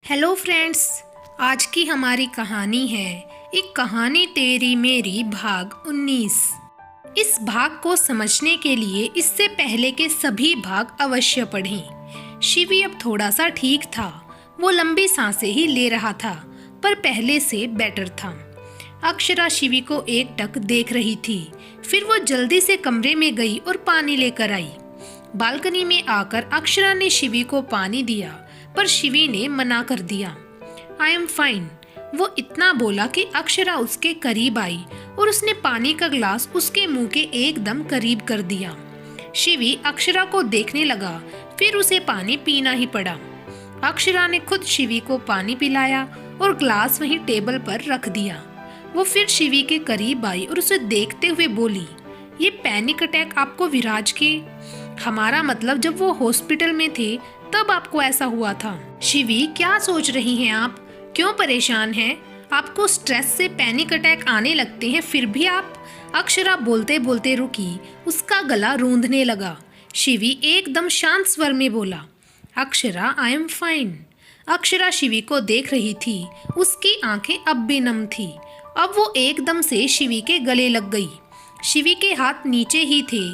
Hello friends, आज की हमारी कहानी है एक कहानी तेरी मेरी भाग 19। इस भाग को समझने के लिए इससे पहले के सभी भाग अवश्य पढ़ें। शिवी अब थोड़ा सा ठीक था। वो लंबी सांसें ही ले रहा था, पर पहले से बेटर था। अक्षरा शिवी को एकटक देख रही थी। फिर वो जल्दी से कमरे में गई और पानी लेकर आई। बालकनी में आकर अक्षरा ने शिवी को पानी दिया, पर शिवी ने मना कर दिया। आई एम फाइन, वो इतना बोला कि अक्षरा उसके करीब आई और उसने पानी का ग्लास उसके मुंह के एकदम करीब कर दिया। शिवी अक्षरा को देखने लगा, फिर उसे पानी पीना ही पड़ा। अक्षरा ने खुद शिवी को पानी पिलाया और ग्लास वहीं टेबल पर रख दिया। वो फिर शिवी के करीब आई और उसे देखते हुए बोली, ये पैनिक अटैक आपको विराज के? हमारा मतलब जब वो हॉस्पिटल में थे तब आपको ऐसा हुआ था। शिवी, क्या सोच रही हैं आप? क्यों परेशान हैं? आपको स्ट्रेस से पैनिक अटैक आने लगते हैं, फिर भी आप? अक्षरा बोलते बोलते रुकी, उसका गला रूंधने लगा। शिवी एकदम शांत स्वर में बोला, Akshara, I am fine. Akshara Shivi को देख रही थी। उसकी आंखें अब भी नम थी। अब वो एकदम से शिवी के गले लग गई। शिवी के हाथ नीचे ही थे,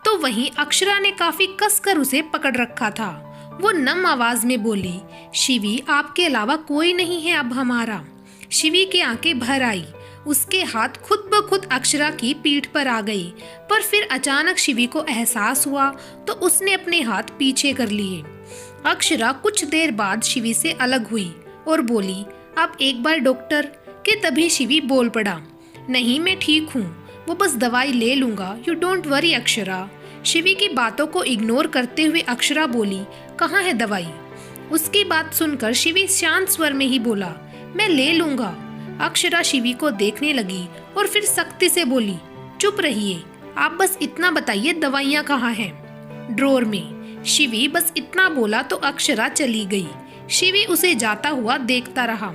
तो वहीं अक्षरा ने काफी कसकर उसे पकड़ रखा था। वो नम आवाज में बोली, शिवी, आपके अलावा कोई नहीं है अब हमारा। शिवी की आंखें भर आई। उसके हाथ खुद ब खुद अक्षरा की पीठ पर आ गई, पर फिर अचानक शिवी को एहसास हुआ तो उसने अपने हाथ पीछे कर लिए। अक्षरा कुछ देर बाद शिवी से अलग हुई और बोली, अब एक बार डॉक्टर के। तभी शिवी बोल पड़ा, नहीं, मैं ठीक हूँ, वो बस दवाई ले लूंगा, you don't worry Akshara. Shivi की बातों को इग्नोर करते हुए अक्षरा बोली, कहाँ है दवाई? उसकी बात सुनकर शिवी शांत स्वर में ही बोला, मैं ले लूंगा। अक्षरा शिवी को देखने लगी और फिर सख्ती से बोली, चुप रहिए, आप बस इतना बताइए दवाइयाँ कहाँ हैं? ड्रॉर में। शिवी बस इतना बोला तो अक्षरा चली गई। शिवी उसे जाता हुआ देखता रहा।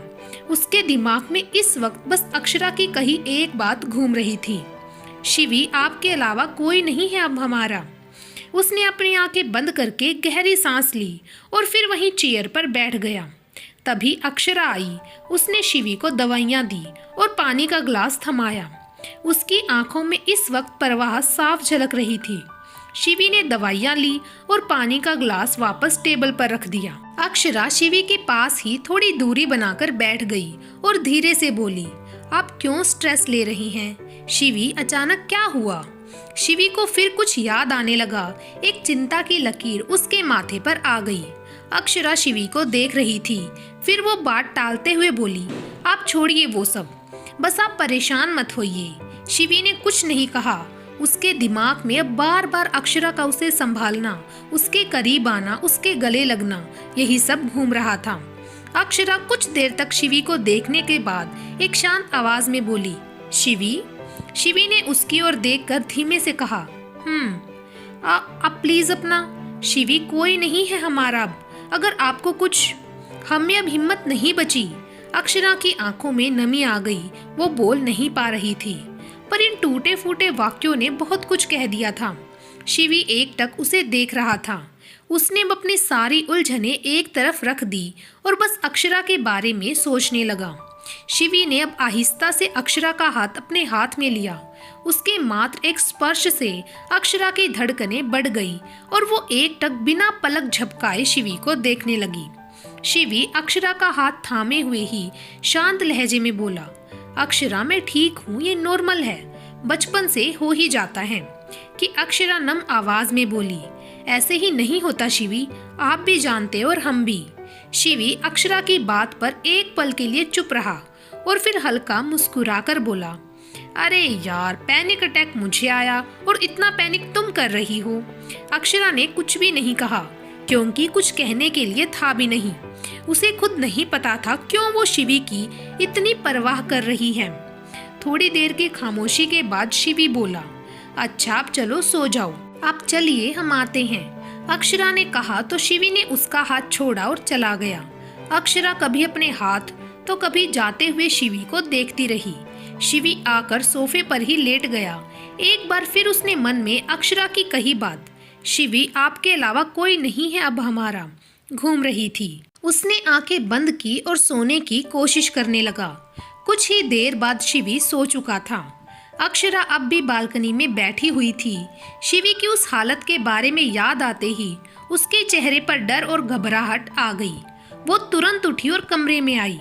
उसके दिमाग में इस वक्त बस अक्षरा की कही एक बात घूम रही थी, शिवी, आपके अलावा कोई नहीं है अब हमारा। उसने अपनी आंखें बंद करके गहरी सांस ली और फिर वहीं चेयर पर बैठ गया। तभी अक्षरा आई। उसने शिवी को दवाइयाँ दी और पानी का ग्लास थमाया। उसकी आंखों में इस वक्त परवाह साफ झलक रही थी। शिवी ने दवाइयाँ ली और पानी का ग्लास वापस टेबल पर रख दिया। अक्षरा शिवी के पास ही थोड़ी दूरी बनाकर बैठ गई और धीरे से बोली, आप क्यों स्ट्रेस ले रही हैं? शिवी, अचानक क्या हुआ? शिवी को फिर कुछ याद आने लगा। एक चिंता की लकीर उसके माथे पर आ गई। अक्षरा शिवी को देख रही थी। फिर वो बात टालते हुए बोली, आप छोड़िए वो सब, बस आप परेशान मत होइए। शिवी ने कुछ नहीं कहा। उसके दिमाग में अब बार बार अक्षरा का उसे संभालना, उसके करीब आना, उसके गले लगना, यही सब घूम रहा था। अक्षरा कुछ देर तक शिवी को देखने के बाद एक शांत आवाज में बोली, शिवी। शिवी ने उसकी ओर देखकर धीमे से कहा, आप प्लीज अपना। शिवी, कोई नहीं है हमारा अब, अगर आपको कुछ। हमें अब हिम्मत नहीं बची। अक्षरा की आंखों में नमी आ गई। वो बोल नहीं पा रही थी, पर इन टूटे फूटे वाक्यों ने बहुत कुछ कह दिया था। शिवी एकटक उसे देख रहा था। उसने अपनी सारी उलझने एक तरफ रख दी और बस अक्षरा के बारे में सोचने लगा। शिवी ने अब आहिस्ता से अक्षरा का हाथ अपने हाथ में लिया। उसके मात्र एक स्पर्श से अक्षरा की धड़कनें बढ़ गई और वो एकटक बिना पलक झपकाए शिवी को देखने लगी। शिवी अक्षरा का हाथ थामे हुए ही शांत लहजे में बोला, अक्षरा, मैं ठीक हूँ, ये नॉर्मल है, बचपन से हो ही जाता है। कि अक्षरा नम आवाज में बोली, ऐसे ही नहीं होता शिवी, आप भी जानते और हम भी। शिवी अक्षरा की बात पर एक पल के लिए चुप रहा और फिर हल्का मुस्कुराकर बोला, अरे यार, पैनिक अटैक मुझे आया और इतना पैनिक तुम कर रही हो। अक्षरा ने कुछ भी नहीं कहा, क्योंकि कुछ कहने के लिए था भी नहीं। उसे खुद नहीं पता था क्यों वो शिवी की इतनी परवाह कर रही है। थोड़ी देर की खामोशी के बाद शिवी बोला, अच्छा, आप चलो सो जाओ, आप चलिए, हम आते हैं। अक्षरा ने कहा तो शिवी ने उसका हाथ छोड़ा और चला गया। अक्षरा कभी अपने हाथ तो कभी जाते हुए शिवी को देखती रही। शिवी आकर सोफे पर ही लेट गया। एक बार फिर उसने मन में अक्षरा की कही बात, शिवी, आपके अलावा कोई नहीं है अब हमारा, घूम रही थी। उसने आंखें बंद की और सोने की कोशिश करने लगा। कुछ ही देर बाद शिवी सो चुका था। अक्षरा अब भी बालकनी में बैठी हुई थी। शिवी की उस हालत के बारे में याद आते ही उसके चेहरे पर डर और घबराहट आ गई। वो तुरंत उठी और कमरे में आई।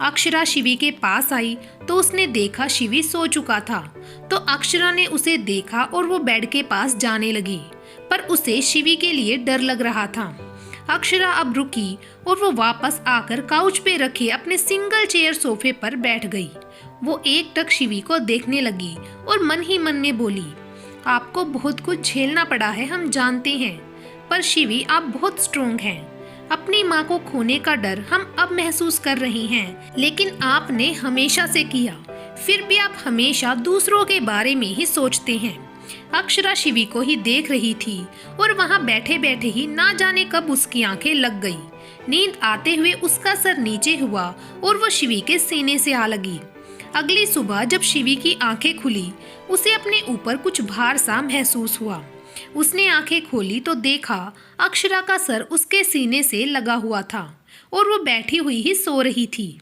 अक्षरा शिवी के पास आई तो उसने देखा शिवी सो चुका था। तो अक्षरा ने उसे देखा और वो बेड के पास जाने लगी, पर उसे शिवी के लिए डर लग रहा था। अक्षरा अब रुकी और वो वापस आकर काउच पे रखे अपने सिंगल चेयर सोफे पर बैठ गई। वो एकटक शिवी को देखने लगी और मन ही मन में बोली, आपको बहुत कुछ झेलना पड़ा है, हम जानते हैं, पर शिवी आप बहुत स्ट्रोंग हैं। अपनी माँ को खोने का डर हम अब महसूस कर रही हैं, लेकिन आपने हमेशा से किया, फिर भी आप हमेशा दूसरों के बारे में ही सोचते हैं। अक्षरा शिवी को ही देख रही थी और वहाँ बैठे बैठे ही ना जाने कब उसकी आंखें लग गई। नींद आते हुए उसका सर नीचे हुआ और वो शिवी के सीने से आ लगी। अगली सुबह जब शिवी की आंखें खुली, उसे अपने ऊपर कुछ भार सा महसूस हुआ। उसने आंखें खोली तो देखा अक्षरा का सर उसके सीने से लगा हुआ था और वो बैठी हुई ही सो रही थी।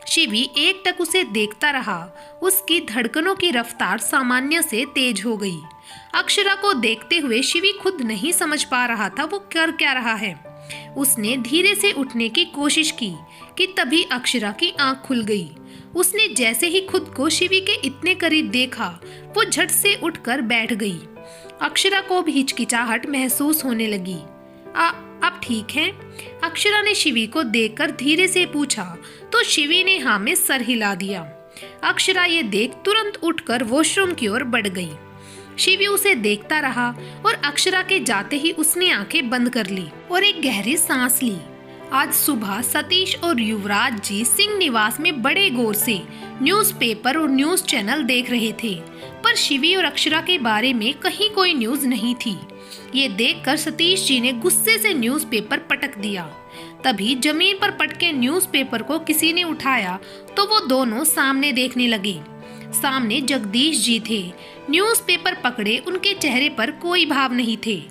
शिवी एकटक उसे देखता रहा। उसकी धड़कनों की रफ्तार सामान्य से तेज हो गई। अक्षरा को देखते हुए शिवी खुद नहीं समझ पा रहा था वो कर क्या रहा है। उसने धीरे से उठने की कोशिश की कि तभी अक्षरा की आंख खुल गई। उसने जैसे ही खुद को शिवी के इतने करीब देखा, वो झट से उठकर बैठ गई। अक्षरा को भी हिचकिचाहट महसूस होने लगी। आप ठीक हैं? अक्षरा ने शिवी को देखकर धीरे से पूछा तो शिवी ने हाँ में सर हिला दिया। अक्षरा ये देख तुरंत उठकर वॉशरूम की ओर बढ़ गई। शिवी उसे देखता रहा और अक्षरा के जाते ही उसने आंखें बंद कर ली और एक गहरी सांस ली। आज सुबह सतीश और युवराज जी सिंह निवास में बड़े गौर से न्यूज़पेपर और न्यूज़ चैनल देख रहे थे, पर शिवी और अक्षरा के बारे में कहीं कोई न्यूज़ नहीं थी। ये देखकर सतीश जी ने गुस्से से न्यूज़पेपर पटक दिया। तभी जमीन पर पटके न्यूज़पेपर को किसी ने उठाया तो वो दोनों सामने देखने लगे। सामने जगदीश जी थे। न्यूज़पेपर पकड़े उनके चेहरे पर कोई भाव नहीं थे।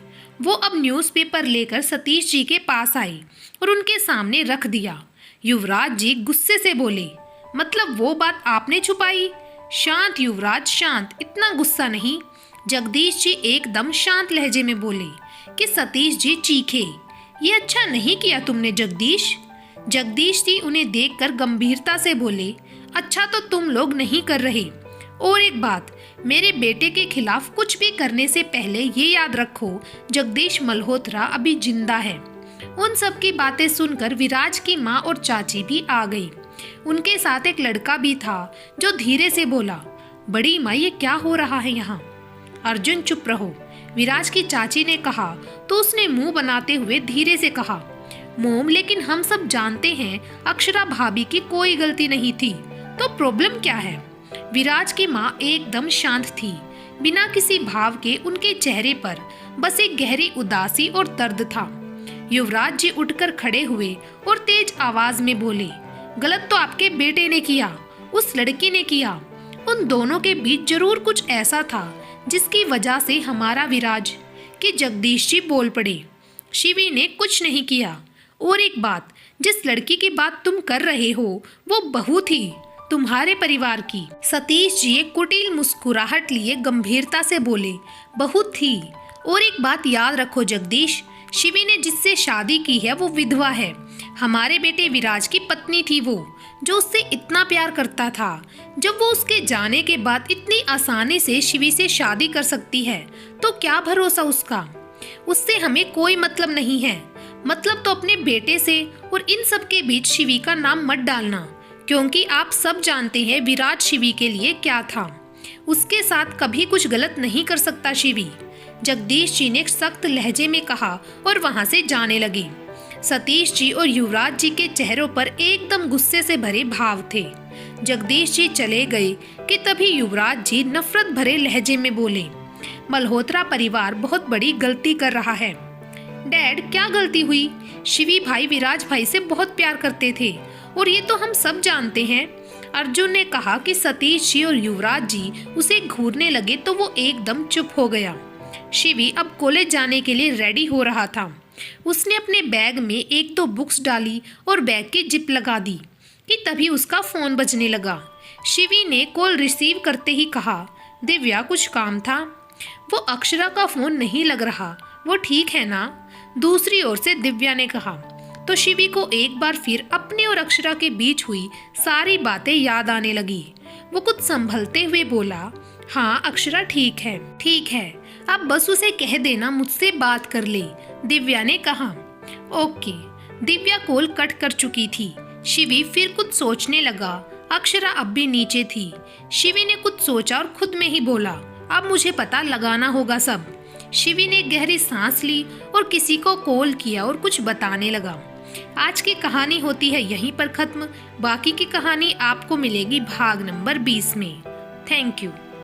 वो अब न्यूज़पेपर लेकर सतीश जी के पास आई और उनके सामने रख दिया। युवराज जी गुस्से से बोले, मतलब वो बात आपने छुपाई? शांत युवराज शांत, इतना गुस्सा नहीं। जगदीश जी एकदम शांत लहजे में बोले कि सतीश जी चीखे, ये अच्छा नहीं किया तुमने जगदीश। जगदीश जी उन्हें देखकर गंभीरता से बोले, अच्छा तो तुम लोग नहीं कर रहे। और एक बात, मेरे बेटे के खिलाफ कुछ भी करने से पहले ये याद रखो, जगदीश मल्होत्रा अभी जिंदा है। उन सब की बातें सुनकर विराज की माँ और चाची भी आ गई। उनके साथ एक लड़का भी था जो धीरे से बोला, बड़ी माँ ये क्या हो रहा है यहाँ? अर्जुन चुप रहो, विराज की चाची ने कहा तो उसने मुंह बनाते हुए धीरे से कहा, मोम लेकिन हम सब जानते हैं अक्षरा भाभी की कोई गलती नहीं थी, तो प्रॉब्लम क्या है? विराज की माँ एकदम शांत थी। बिना किसी भाव के उनके चेहरे पर बस एक गहरी उदासी और दर्द था। युवराज जी उठकर खड़े हुए और तेज आवाज में बोले, गलत तो आपके बेटे ने किया, उस लड़की ने किया। उन दोनों के बीच जरूर कुछ ऐसा था जिसकी वजह से हमारा विराज। कि जगदीश जी बोल पड़े, शिवी ने कुछ नहीं किया। और एक बात, जिस लड़की की बात तुम कर रहे हो वो बहू थी तुम्हारे परिवार की। सतीश जी एक कुटिल मुस्कुराहट लिए गंभीरता से बोले, बहू थी। और एक बात याद रखो जगदीश, शिवी ने जिससे शादी की है वो विधवा है। हमारे बेटे विराज की पत्नी थी वो, जो उससे इतना प्यार करता था। जब वो उसके जाने के बाद इतनी आसानी से शिवी से शादी कर सकती है तो क्या भरोसा उसका? उससे हमें कोई मतलब नहीं है। मतलब तो अपने बेटे से। और इन सब के बीच शिवी का नाम मत डालना, क्योंकि आप सब जानते हैं विराज शिवी के लिए क्या था। उसके साथ कभी कुछ गलत नहीं कर सकता शिवी। जगदीश जी ने सख्त लहजे में कहा और वहां से जाने लगे। सतीश जी और युवराज जी के चेहरों पर एकदम गुस्से से भरे भाव थे। जगदीश जी चले गए कि तभी युवराज जी नफरत भरे लहजे में बोले, मल्होत्रा परिवार बहुत बड़ी गलती कर रहा है। डैड क्या गलती हुई? शिवी भाई विराज भाई से बहुत प्यार करते थे और ये तो हम सब जानते हैं। अर्जुन ने कहा कि सतीश जी और युवराज जी उसे घूरने लगे तो वो एकदम चुप हो गया। शिवी अब कॉलेज जाने के लिए रेडी हो रहा था। उसने अपने बैग में एक दो बुक्स डाली और बैग की जिप लगा दी कि तभी उसका फ़ोन बजने लगा। शिवी ने कॉल रिसीव करते ही कहा, दिव्या कुछ काम था? वो अक्षरा का फ़ोन नहीं लग रहा, वो ठीक है ना? दूसरी ओर से दिव्या ने कहा। तो शिवी को एक बार फिर अपने और अक्षरा के बीच हुई सारी बातें याद आने लगी। वो कुछ संभलते हुए बोला, हाँ अक्षरा ठीक है, ठीक है, अब बस उसे कह देना मुझसे बात कर ले। दिव्या ने कहा। ओके। दिव्या कॉल कट कर चुकी थी। शिवी फिर कुछ सोचने लगा। अक्षरा अब भी नीचे थी। शिवी ने कुछ सोचा और खुद में ही बोला, अब मुझे पता लगाना होगा सब। शिवी ने गहरी सांस ली और किसी को कॉल किया और कुछ बताने लगा। आज की कहानी होती है यहीं पर खत्म। बाकी की कहानी आपको मिलेगी भाग नंबर 20 में। Thank you.